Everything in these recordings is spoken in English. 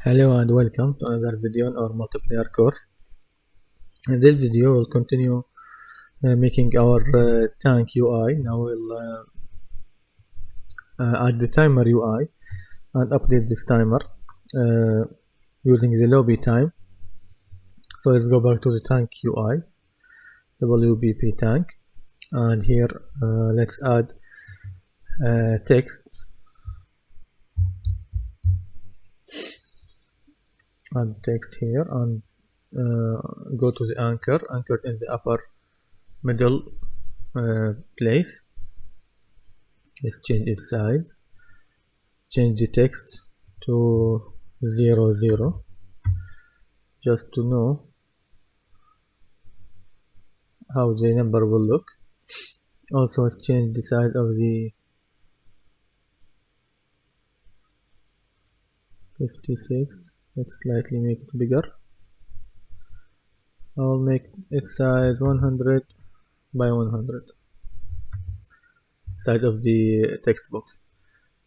Hello and welcome to another video on our multiplayer course. In this video we'll continue making our tank UI. Now we'll add the timer UI and update this timer using the lobby time. So let's go back to the tank UI, WBP tank, and here let's add text. Add text here and go to the anchor in the upper middle place. Let's change its size, change the text to 00 just to know how the number will look. Also change the size of the 56. Let's slightly make it bigger. I will make its size 100 by 100. Size of the text box.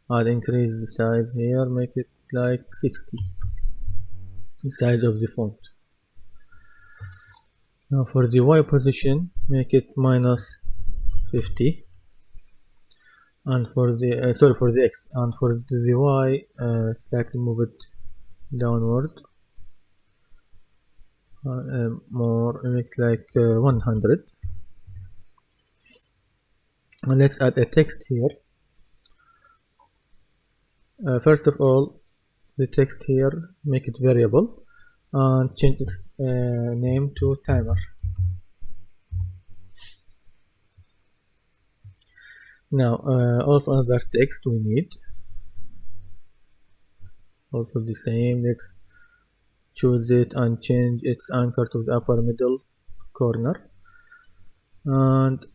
I'll increase the size here, make it like 60. The size of the font. Now for the Y position, make it -50. And for the for the X, and for the Y, slightly move it downward more, make like 100. And let's add a text here. First of all, the text here, make it variable and change its name to timer. Now also another text we need, also the same. Let's choose it and change its anchor to the upper middle corner and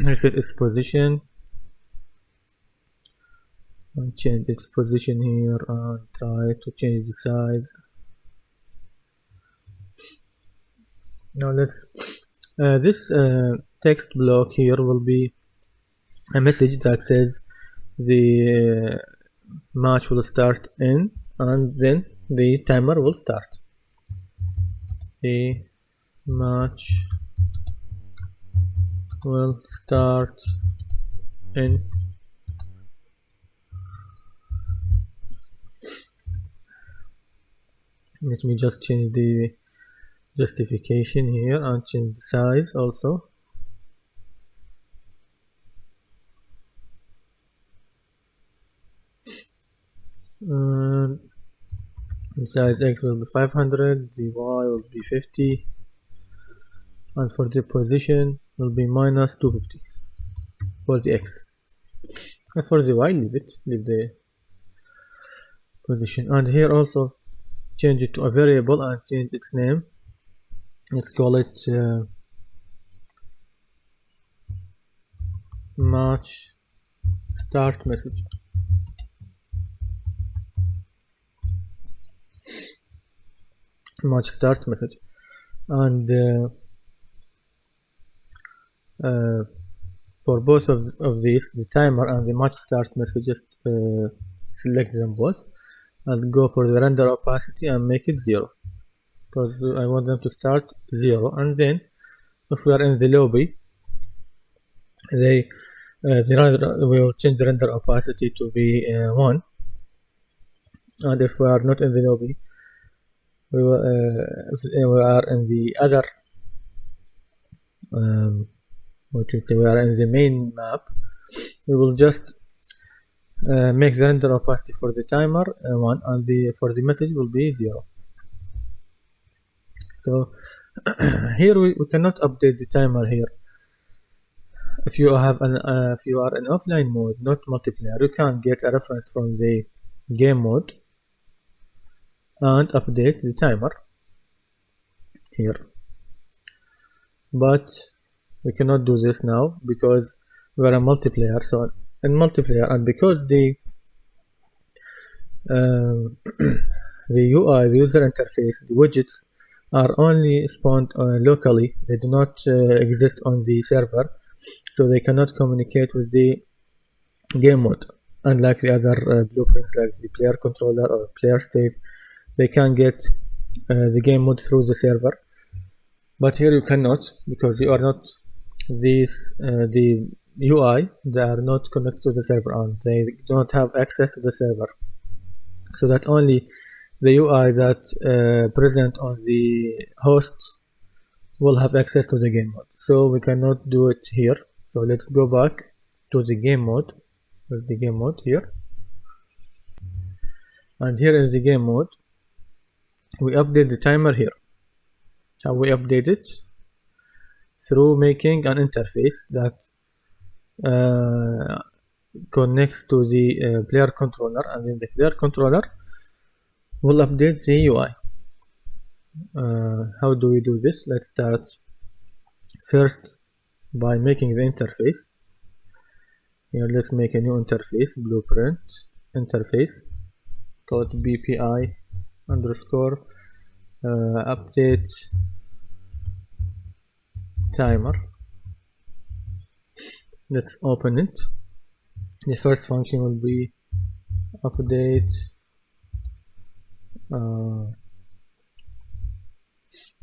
reset its position and change its position here and try to change the size. Now let's this text block here will be a message that says the match will start in, and then the timer will start. The match will start in. Let me just change the justification here and change the size also. The size X will be 500, the Y will be 50, and for the position will be -250 for the X. And for the Y, leave the position. And here also change it to a variable and change its name. Let's call it match start message. Match start message. And for both of these, the timer and the match start message, just select them both and go for the render opacity and make it 0, because I want them to start 0. And then if we are in the lobby, we will change the render opacity to be 1, and if we are not in the lobby, we are in the other we are in the main map, we will just make the render opacity for the timer 1, and for the message will be 0. So here we cannot update the timer here. If you are in offline mode, not multiplayer, you can get a reference from the game mode and update the timer here, but we cannot do this now because we are a multiplayer. So in multiplayer, and because the UI, the user interface, the widgets are only spawned locally, they do not exist on the server, so they cannot communicate with the game mode. unlike the other blueprints like the player controller or player state, they can get the game mode through the server, but here you cannot, because you are not the UI, they are not connected to the server, and they don't have access to the server, so that only the UI that present on the host will have access to the game mode. So we cannot do it here. So let's go back to the game mode. There's the game mode here, and here is the game mode. We update the timer here. How we update it? Through making an interface that connects to the player controller, and then the player controller will update the UI. How do we do this? Let's start first by making the interface. Here, let's make a new interface, blueprint interface, call it BPI underscore update timer. Let's open it. The first function will be update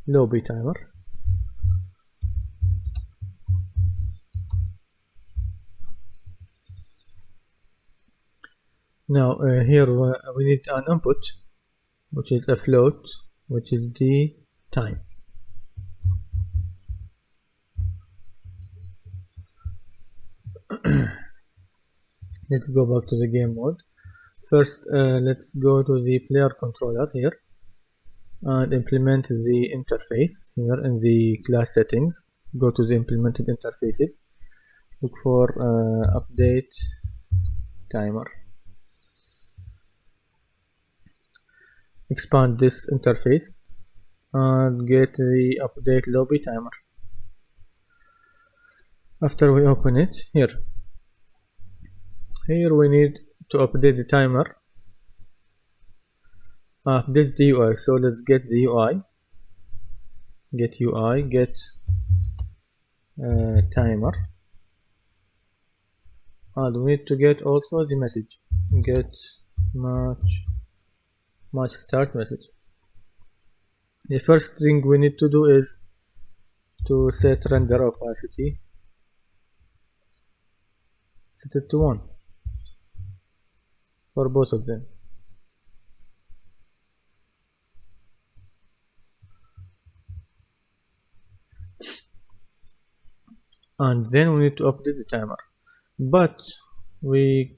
lobby timer. Now here we need an input, which is a float, which is the time. Let's go back to the game mode. First let's go to the player controller here and implement the interface here in the class settings. Go to the implemented interfaces, look for update timer, expand this interface and get the update lobby timer. After we open it, here we need to update the timer, update the UI. So let's get the UI, get timer, and we need to get also the message, get match start message. The first thing we need to do is to set render opacity, set it to 1 for both of them. And then we need to update the timer, but we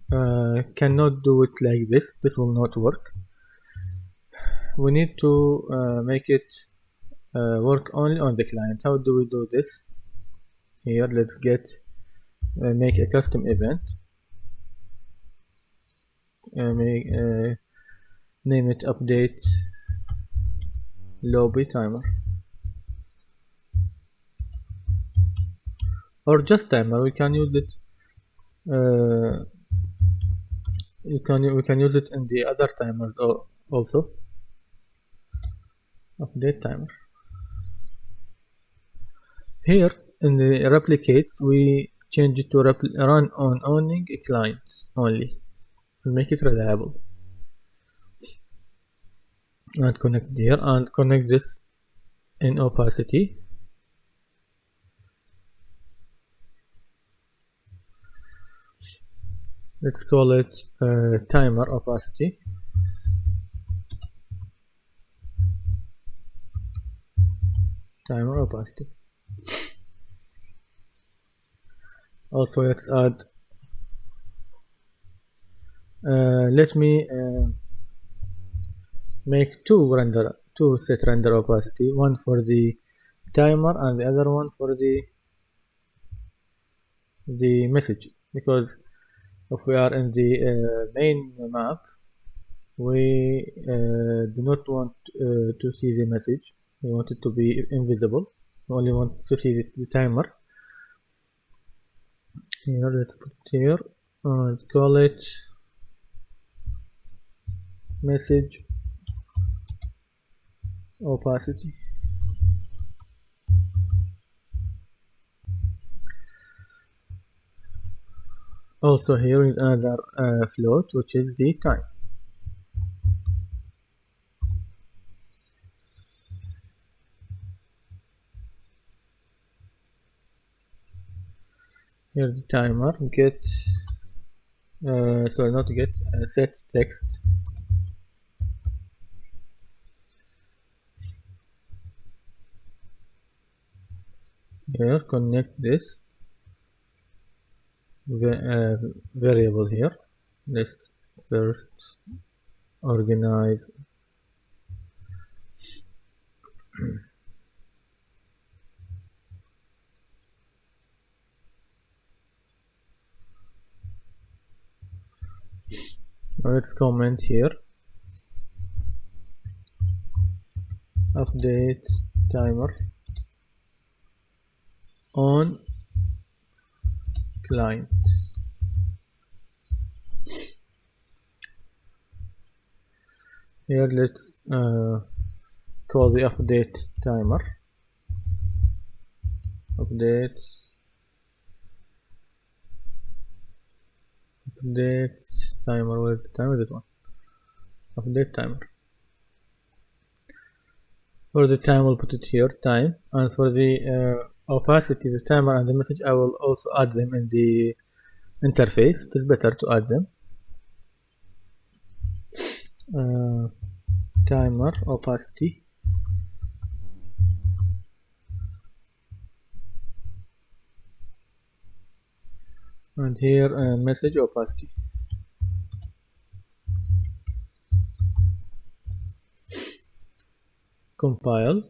cannot do it like this. This will not work. We need to make it work only on the client. How do we do this? Here, let's make a custom event, name it update lobby timer, or just timer. We can use it we can use it in the other timers also. Update timer. Here in the replicates we change it to run on owning a client only, and make it reliable, and connect here and connect this in opacity. Let's call it timer opacity. Timer opacity. Also, let's add. Let me make two set render opacity. One for the timer and the other one for the message, because if we are in the main map, we do not want to see the message. We want it to be invisible. We only want to see the timer. Here, let's put it here and call it message opacity. Also here is another float, which is the time. Here the timer get sorry, not get, set text. Here connect this variable here. Let's first organize let's comment here update timer on client. Here let's call the update timer update timer. Where's the timer? This one, update timer. For the time we'll put it here, time, and for the opacity, the timer and the message, I will also add them in the interface. It is better to add them. Timer opacity, and here message opacity. Compile,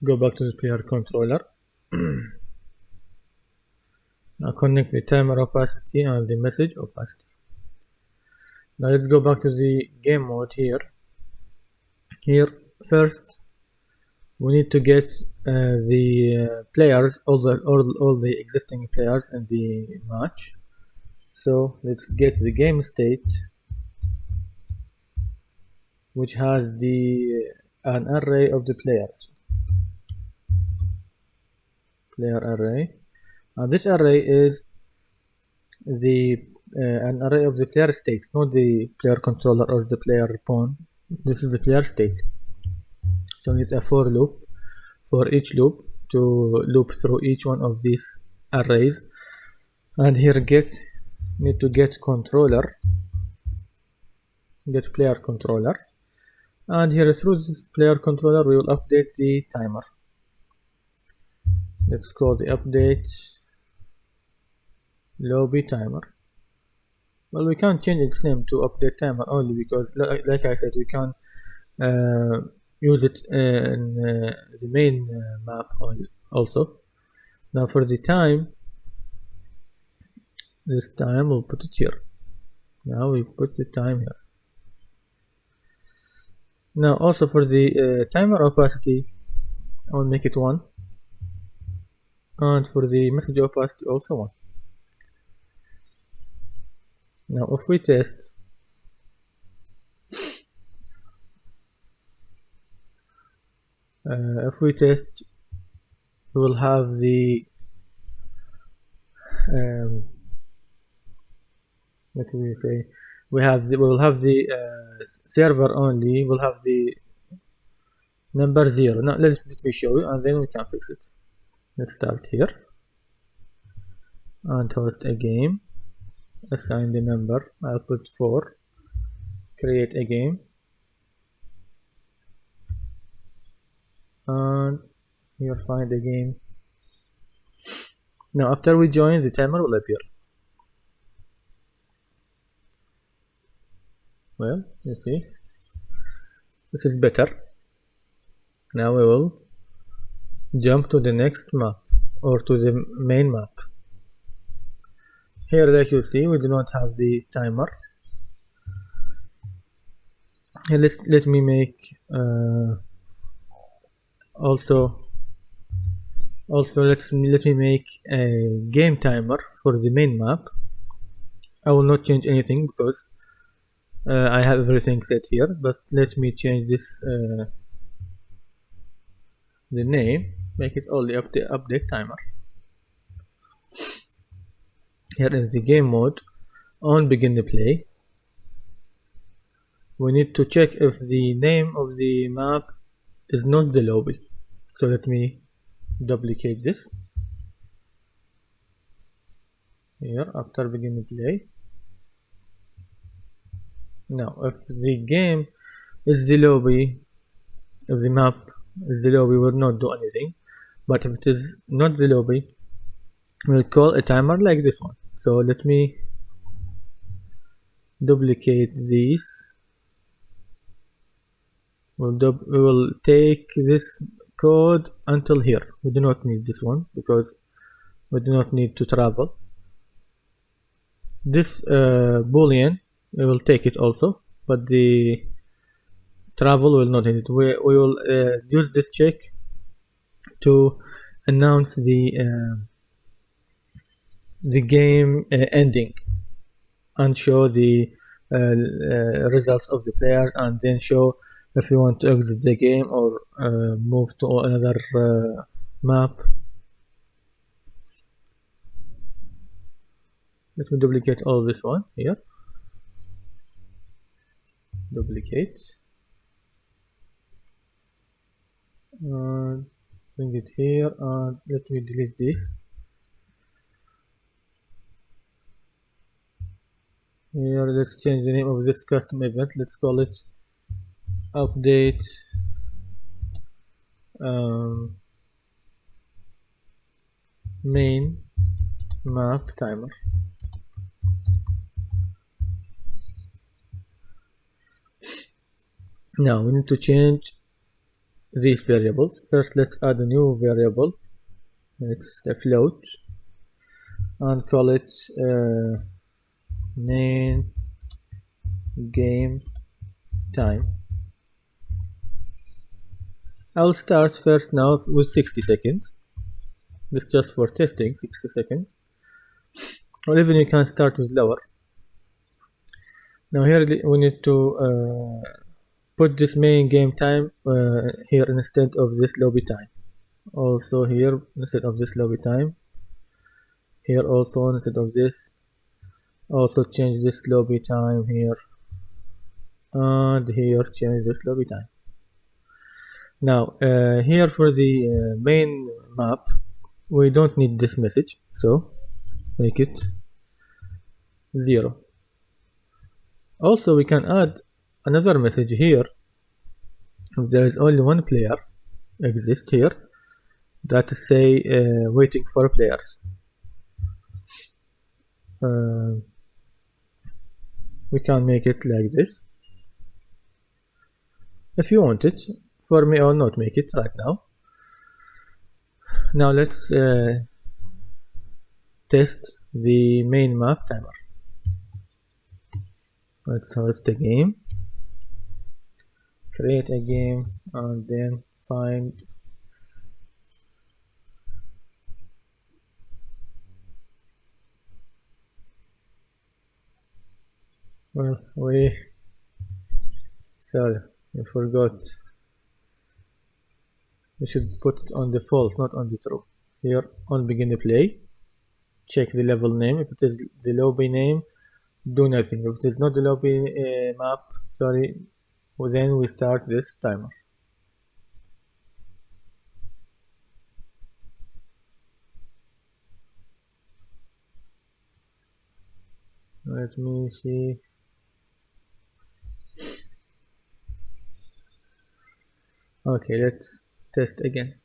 go back to the player controller. Now connect the timer opacity and the message opacity. Now let's go back to the game mode here. Here first we need to get the players, all the existing players in the match. So let's get the game state, which has an array of the players, player array, and this array is an array of the player states, not the player controller or the player pawn. This is the player state. So we need a for loop for each loop to loop through each one of these arrays, and here need to get player controller, and here through this player controller we will update the timer. Let's call the update lobby timer. Well, we can't change its name to update timer only because, like I said, we can use it in the main map also. Now for the time, this time we'll put it here. Now we put the time here. Now also for the timer opacity, I'll make it 1, and for the message opacity also 1. Now if we test, we will have the what do we say? We will have the server only. We'll have the number 0. Now let me show you, and then we can fix it. Let's start here and host a game. Assign the number. I'll put 4. Create a game, and here find the game. Now after we join, the timer will appear. Well, you see, this is better. Now we will jump to the next map, or to the main map. Here, like you see, we do not have the timer. Here, let me make let me make a game timer for the main map. I will not change anything because I have everything set here, but let me change this the name, make it only update timer. Here in the game mode, on begin the play, we need to check if the name of the map is not the lobby. So let me duplicate this. here after beginning play. Now if the game is the lobby, if the map is the lobby, will not do anything, but if it is not the lobby, we'll call a timer like this one. So let me duplicate these. We will take this code until here. We do not need this one because we do not need to travel. This boolean, we will take it also, but the travel will not need it. We will use this check to announce the game ending and show the results of the players, and then show if you want to exit the game or move to another map. Let me duplicate all this one here. Duplicate. Bring it here and let me delete this. Here, let's change the name of this custom event. Let's call it update main map timer. Now we need to change these variables. First, let's add a new variable. It's a float and call it main game time. I'll start first now with 60 seconds. This just for testing, 60 seconds. Or even you can start with lower. Now here we need to put this main game time here instead of this lobby time. Also here instead of this lobby time. Here also instead of this. Also change this lobby time here. And here change this lobby time. Now here for the main map, we don't need this message, so make it 0. Also we can add another message here. If there is only one player exist here, that is say waiting for players. We can make it like this if you want it. For me, I will not make it right now. Now let's test the main map timer. Let's host a game, create a game, and then find sorry, I forgot. We should put it on the false, not on the true. Here on begin the play, check the level name. If it is the lobby name, do nothing. If it is not the lobby map, sorry, then we start this timer. Let me see. Okay, let's test again.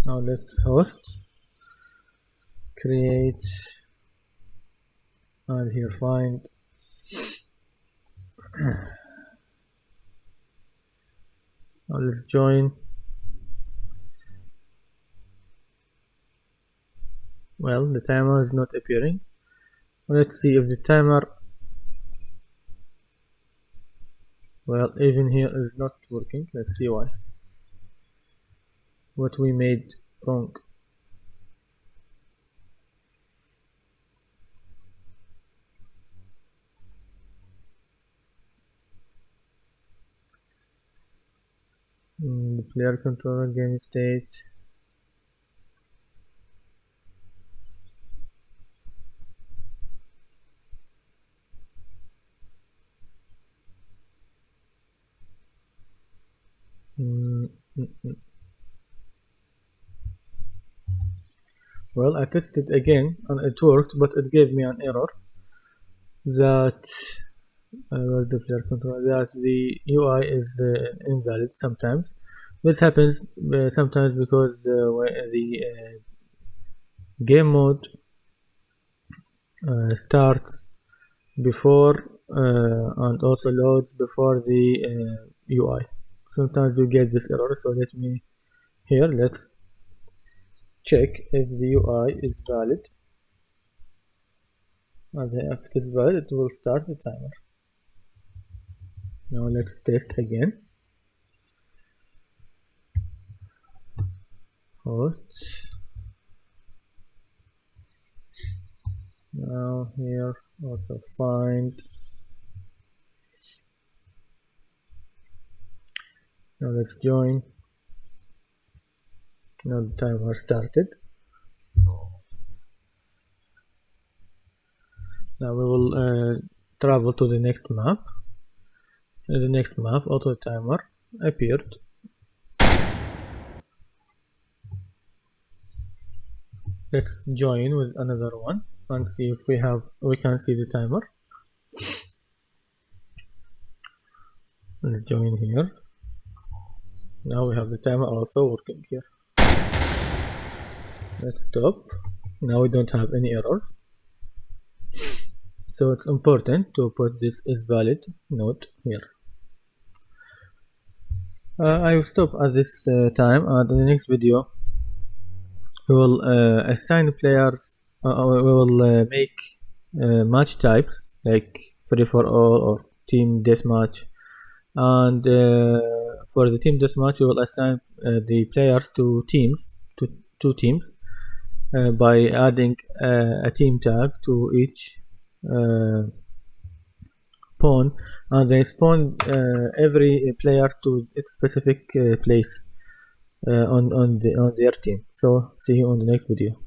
Now let's host, create, and here find. Now let's join. Well, the timer is not appearing. Let's see if the timer, well, even here is not working. Let's see why. What we made wrong. The player controller game state. Well, I tested again and it worked, but it gave me an error that the player control that the UI is invalid sometimes. This happens sometimes because the game mode starts before and also loads before the UI. Sometimes you get this error, so let's check if the UI is valid. And if it is valid, it will start the timer. Now let's test again. Hosts. Now here also find. Now let's join. Now the timer started. Now we will travel to the next map. In the next map, auto timer appeared. Let's join with another one and see if we can see the timer. Let's join here. Now we have the timer also working here. Let's stop. Now we don't have any errors. So it's important to put this is valid note here. I will stop at this time, and in the next video we will assign players. We will make match types like free for all or team deathmatch, and for the team deathmatch we will assign the players to two teams by adding a team tag to each pawn, and they spawn every player to its specific place on their team. So see you on the next video.